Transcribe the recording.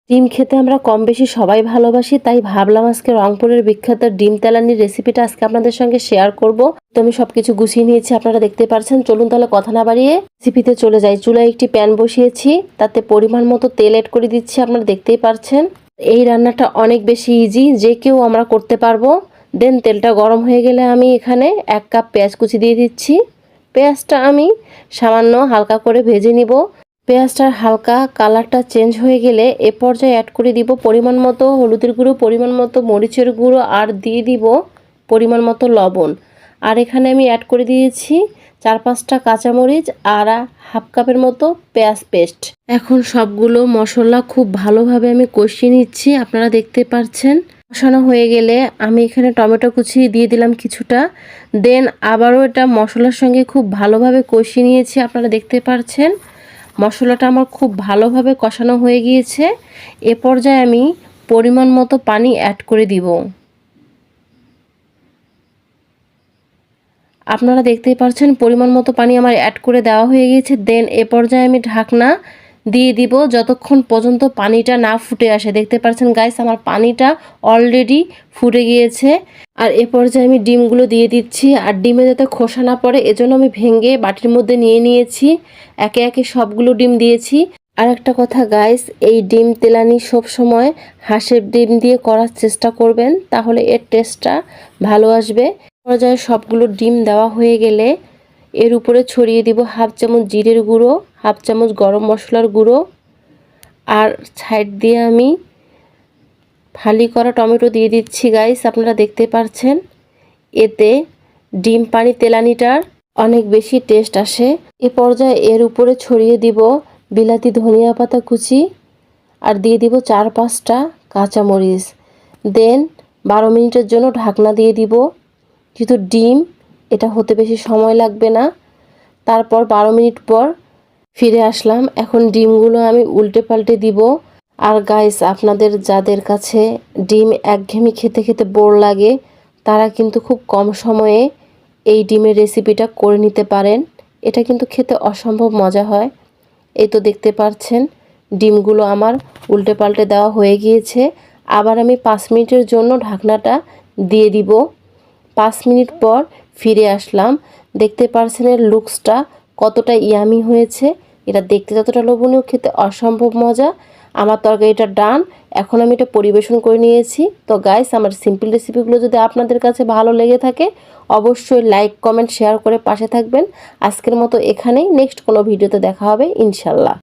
ডিম খেতে আমরা কম বেশি সবাই ভালোবাসি, তাই ভাবলাম আজকে রংপুরের বিখ্যাত ডিম তেলানির রেসিপিটা আজকে আপনাদের সঙ্গে শেয়ার করব। তো আমি সবকিছু গুছিয়ে নিয়েছি, আপনারা দেখতে পাচ্ছেন। চলুন তাহলে কথা না বাড়িয়ে রেসিপিতে চলে যাই। চুলায় একটি প্যান বসিয়েছি, তাতে পরিমাণ মতো তেল অ্যাড করে দিচ্ছি, আপনারা দেখতেই পাচ্ছেন। এই রান্নাটা অনেক বেশি ইজি, যে কেউ আমরা করতে পারবো। দেন তেলটা গরম হয়ে গেলে আমি এখানে 1 কাপ পেঁয়াজ কুচি দিয়ে দিচ্ছি। পেঁয়াজটা আমি সামান্য হালকা করে ভেজে নিব। পেঁয়াজটার হালকা কালারটা চেঞ্জ হয়ে গেলে এ পর্যায়ে অ্যাড করে দিব পরিমাণ মতো হলুদের গুঁড়ো, পরিমাণ মতো মরিচের গুঁড়ো, আর দিয়ে দিব পরিমাণ মতো লবণ। আর এখানে আমি অ্যাড করে দিয়েছি 4-5টা কাঁচামরিচ আর হাফ কাপের মতো পেঁয়াজ পেস্ট। এখন সবগুলো মশলা খুব ভালোভাবে আমি কষিয়ে নিচ্ছি, আপনারা দেখতে পাচ্ছেন। কষানো হয়ে গেলে আমি এখানে টমেটো কুচি দিয়ে দিলাম কিছুটা। দেন আবারও এটা মশলার সঙ্গে খুব ভালোভাবে কষিয়ে নিয়েছি, আপনারা দেখতে পাচ্ছেন। মশলাটা আমার খুব ভালোভাবে কষানো হয়ে গিয়েছে। এ পর্যায়ে আমি পরিমাণ মতো পানি অ্যাড করে দিব। আপনারা দেখতেই পাচ্ছেন পরিমাণ মতো পানি আমার অ্যাড করে দেওয়া হয়ে গিয়েছে। দেন এ পর্যায়ে আমি ঢাকনা দিয়ে দিব যতক্ষণ পর্যন্ত পানিটা না ফুটে আসে। দেখতে পাচ্ছেন গাইস, আমার পানিটা অলরেডি ফুটে গিয়েছে। আর এ পর্যায়ে আমি ডিমগুলো দিয়ে দিচ্ছি। আর ডিমে যাতে খোসা না পড়ে এজন্য আমি ভেঙে বাটির মধ্যে নিয়ে নিয়েছি। একে একে সবগুলো ডিম দিয়েছি। আর একটা কথা গাইস, এই ডিম তেলানি সব সময় হাঁসের ডিম দিয়ে করার চেষ্টা করবেন, তাহলে এর টেস্টটা ভালো আসবে। পর্যায়ে সবগুলো ডিম দেওয়া হয়ে গেলে এর উপরে ছড়িয়ে দিব হাফ চামচ জিরের গুঁড়ো, হাফ চামচ গরম মশলার গুঁড়ো, আর সাইড দিয়ে আমি ফালি করা টমেটো দিয়ে দিচ্ছি গাইস, আপনারা দেখতে পাচ্ছেন। এতে ডিম পানি তেলানিটার অনেক বেশি টেস্ট আসে। এ পর্যায়ে এর উপরে ছড়িয়ে দিব বিলাতি ধনিয়া পাতা কুচি, আর দিয়ে দিব 4-5টা কাঁচামরিচ। দেন 12 মিনিটের জন্য ঢাকনা দিয়ে দিব। যেহেতু ডিম, এটা হতে বেশি সময় লাগবে না। তারপর 12 মিনিট পর ফিরে আসলাম। এখন ডিমগুলো আমি উল্টে পাল্টে দিব। আর গাইস, আপনাদের যাদের কাছে ডিম একঘেয়েমি খেতে খেতে বোর লাগে, তারা কিন্তু খুব কম সময়ে এই ডিমের রেসিপিটা করে নিতে পারেন। এটা কিন্তু খেতে অসম্ভব মজা হয়। এই তো দেখতে পাচ্ছেন ডিমগুলো আমার উল্টে পাল্টে দেওয়া হয়ে গিয়েছে। আবার আমি 5 মিনিটের জন্য ঢাকনাটা দিয়ে দিব। 5 মিনিট পর ফিরে আসলাম। দেখতে পাচ্ছেন এর লুকসটা কতটা ইয়ামি হয়েছে। এটা দেখতে যতটা লোভনীয়, খেতে অসম্ভব মজা। আমার তরকারিটা ডান। এখন আমি এটা পরিবেশন করে নিয়েছি। তো গাইস, আমার সিম্পল রেসিপিগুলো যদি আপনাদের কাছে ভালো লেগে থাকে অবশ্যই লাইক, কমেন্ট, শেয়ার করে পাশে থাকবেন। আজকের মতো এখানেই, নেক্সট কোনো ভিডিওতে দেখা হবে ইনশাল্লাহ।